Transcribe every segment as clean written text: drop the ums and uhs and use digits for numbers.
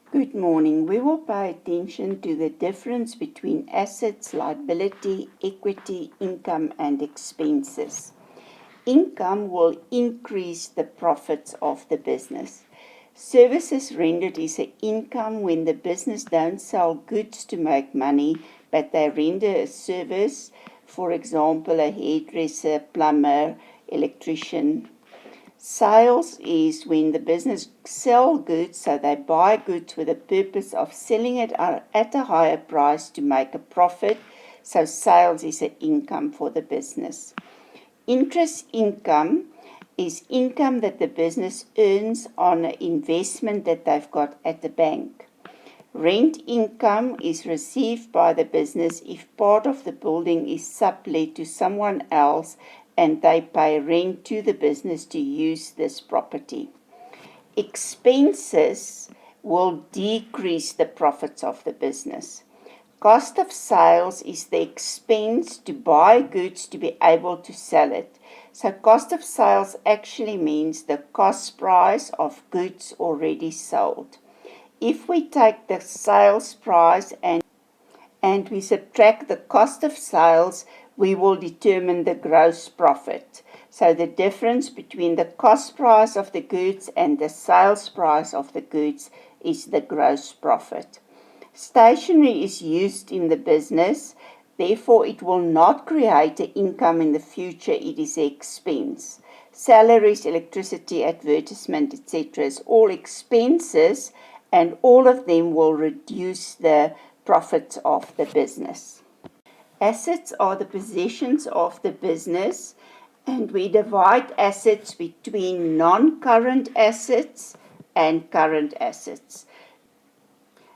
Good morning. We will pay attention to the difference between assets, liability, equity, income, and expenses. Income will increase the profits of the business. Services rendered is an income when the business don't sell goods to make money, but they render a service, for example, a hairdresser, plumber, electrician. Sales is when the business sell goods, so they buy goods with the purpose of selling it at a higher price to make a profit. So sales is an income for the business. Interest income is income that the business earns on an investment that they've got at the bank. Rent income is received by the business if part of the building is sublet to someone else and they pay rent to the business to use this property. Expenses will decrease the profits of the business. Cost of sales is the expense to buy goods to be able to sell it. So cost of sales actually means the cost price of goods already sold. If we take the sales price and we subtract the cost of sales, we will determine the gross profit. So the difference between the cost price of the goods and the sales price of the goods is the gross profit. Stationery is used in the business, therefore it will not create an income in the future, it is an expense. Salaries, electricity, advertisement, etc. is all expenses, and all of them will reduce the profits of the business. Assets are the possessions of the business, and we divide assets between non-current assets and current assets.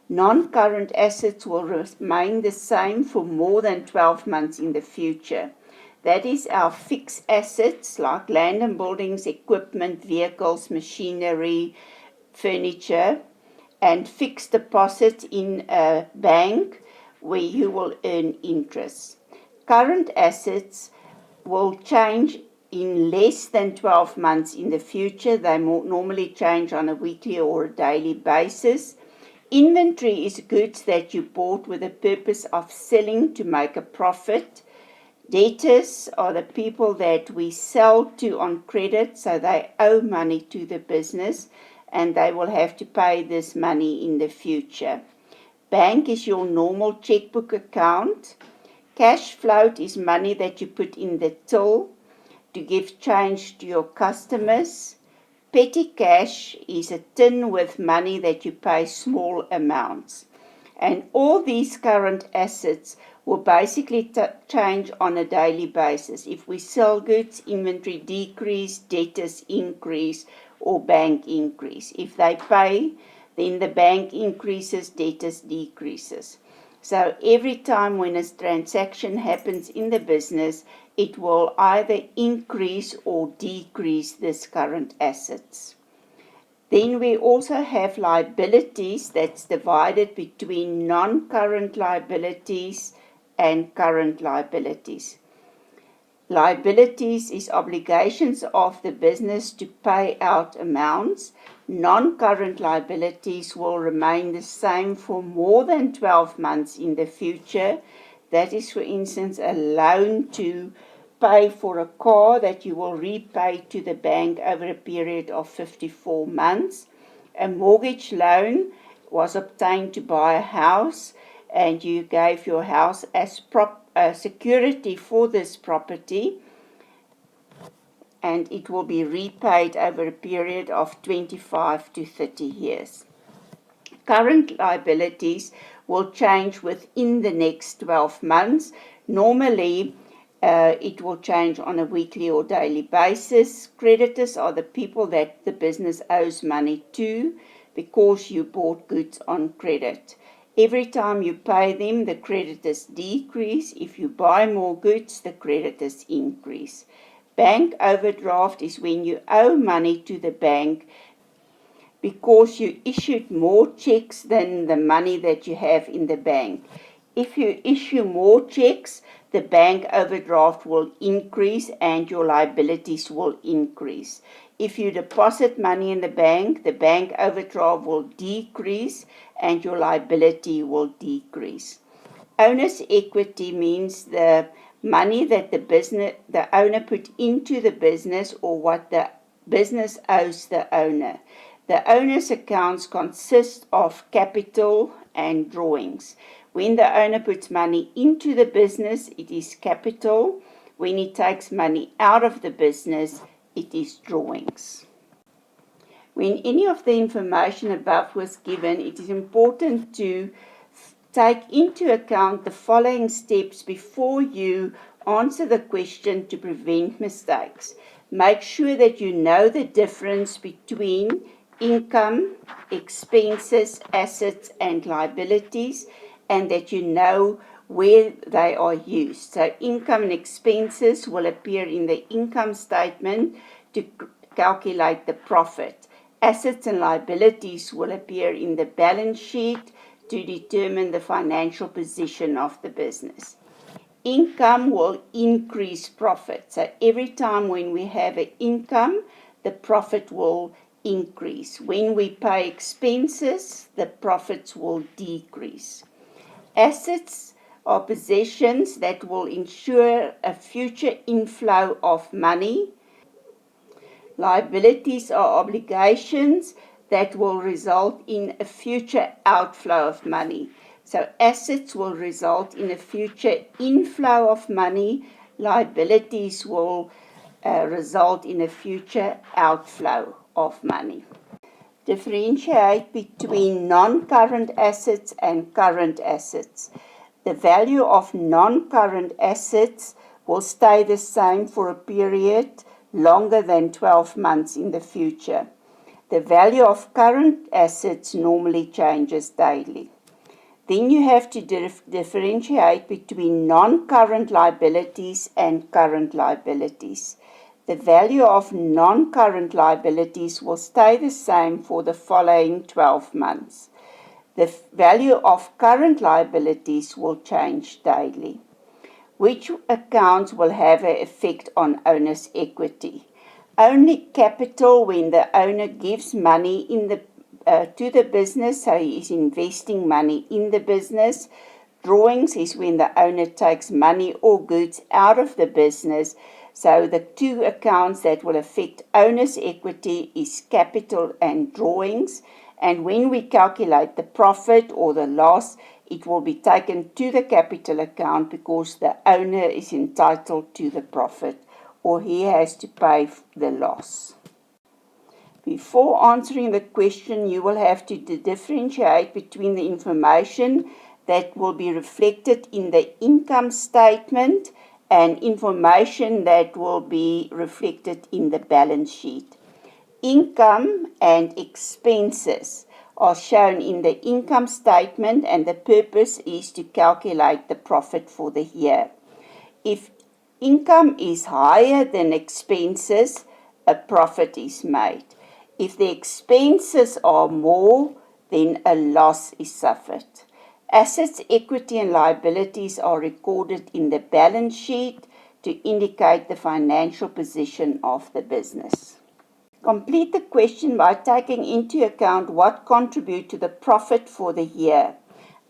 Non-current assets will remain the same for more than 12 months in the future. That is our fixed assets like land and buildings, equipment, vehicles, machinery, furniture, and fixed deposits in a bank where you will earn interest. Current assets will change in less than 12 months in the future. They normally change on a weekly or a daily basis. Inventory is goods that you bought with the purpose of selling to make a profit. Debtors are the people that we sell to on credit, so they owe money to the business and they will have to pay this money in the future. Bank is your normal checkbook account. Cash float is money that you put in the till to give change to your customers. Petty cash is a tin with money that you pay small amounts. And all these current assets will basically change on a daily basis. If we sell goods, inventory decrease, debtors increase, or bank increase. If they pay, then the bank increases, debtors decreases. So every time when a transaction happens in the business, it will either increase or decrease this current assets. Then we also have liabilities that's divided between non-current liabilities and current liabilities. Liabilities is obligations of the business to pay out amounts. Non-current liabilities will remain the same for more than 12 months in the future. That is, for instance, a loan to pay for a car that you will repay to the bank over a period of 54 months. A mortgage loan was obtained to buy a house, and you gave your house as security for this property, and it will be repaid over a period of 25 to 30 years. Current liabilities will change within the next 12 months. Normally, it will change on a weekly or daily basis. Creditors are the people that the business owes money to because you bought goods on credit. Every time you pay them, the creditors decrease. If you buy more goods, the creditors increase. Bank overdraft is when you owe money to the bank because you issued more checks than the money that you have in the bank. If you issue more checks, the bank overdraft will increase and your liabilities will increase. If you deposit money in the bank overdraft will decrease and your liability will decrease. Owner's equity means the money that the owner put into the business or what the business owes the owner. The owner's accounts consist of capital and drawings. When the owner puts money into the business, it is capital. When he takes money out of the business, it is drawings. When any of the information above was given, it is important to take into account the following steps before you answer the question to prevent mistakes. Make sure that you know the difference between income, expenses, assets, and liabilities, and that you know where they are used. So income and expenses will appear in the income statement to calculate the profit. Assets and liabilities will appear in the balance sheet to determine the financial position of the business. Income will increase profit. So every time when we have an income, the profit will increase. When we pay expenses, the profits will decrease. Assets are possessions that will ensure a future inflow of money. Liabilities are obligations that will result in a future outflow of money. So assets will result in a future inflow of money. Liabilities will result in a future outflow of money. Differentiate between non-current assets and current assets. The value of non-current assets will stay the same for a period longer than 12 months in the future. The value of current assets normally changes daily. Then you have to differentiate between non-current liabilities and current liabilities. The value of non-current liabilities will stay the same for the following 12 months. The value of current liabilities will change daily. Which accounts will have an effect on owner's equity? Only capital when the owner gives money to the business, so he is investing money in the business. Drawings is when the owner takes money or goods out of the business. So the two accounts that will affect owner's equity is capital and drawings. And when we calculate the profit or the loss, it will be taken to the capital account because the owner is entitled to the profit or he has to pay the loss. Before answering the question, you will have to differentiate between the information that will be reflected in the income statement and information that will be reflected in the balance sheet. Income and expenses are shown in the income statement, and the purpose is to calculate the profit for the year. If income is higher than expenses, a profit is made. If the expenses are more, then a loss is suffered. Assets, equity, and liabilities are recorded in the balance sheet to indicate the financial position of the business. Complete the question by taking into account what contribute to the profit for the year.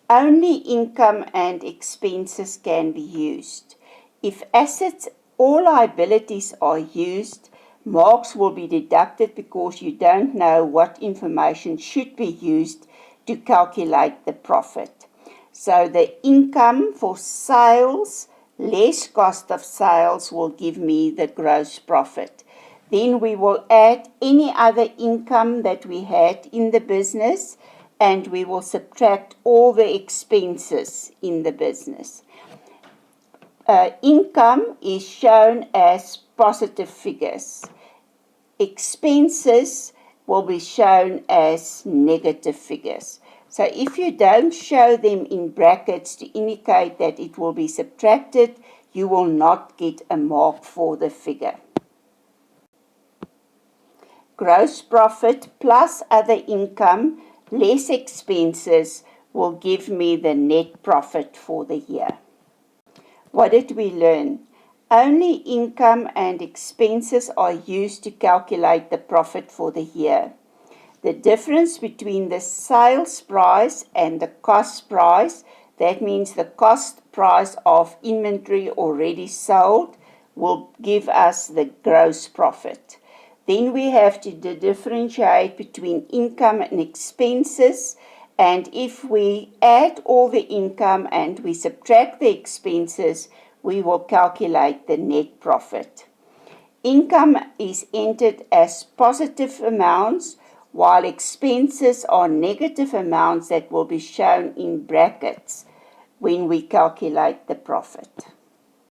Only income and expenses can be used. If assets or liabilities are used, marks will be deducted because you don't know what information should be used to calculate the profit. So the income for sales less cost of sales will give me the gross profit. Then we will add any other income that we had in the business and we will subtract all the expenses in the business. Income is shown as positive figures. Expenses will be shown as negative figures. So if you don't show them in brackets to indicate that it will be subtracted, you will not get a mark for the figure. Gross profit plus other income less expenses will give me the net profit for the year. What did we learn? Only income and expenses are used to calculate the profit for the year. The difference between the sales price and the cost price, that means the cost price of inventory already sold, will give us the gross profit. Then we have to differentiate between income and expenses, and if we add all the income and we subtract the expenses, we will calculate the net profit. Income is entered as positive amounts, while expenses are negative amounts that will be shown in brackets when we calculate the profit.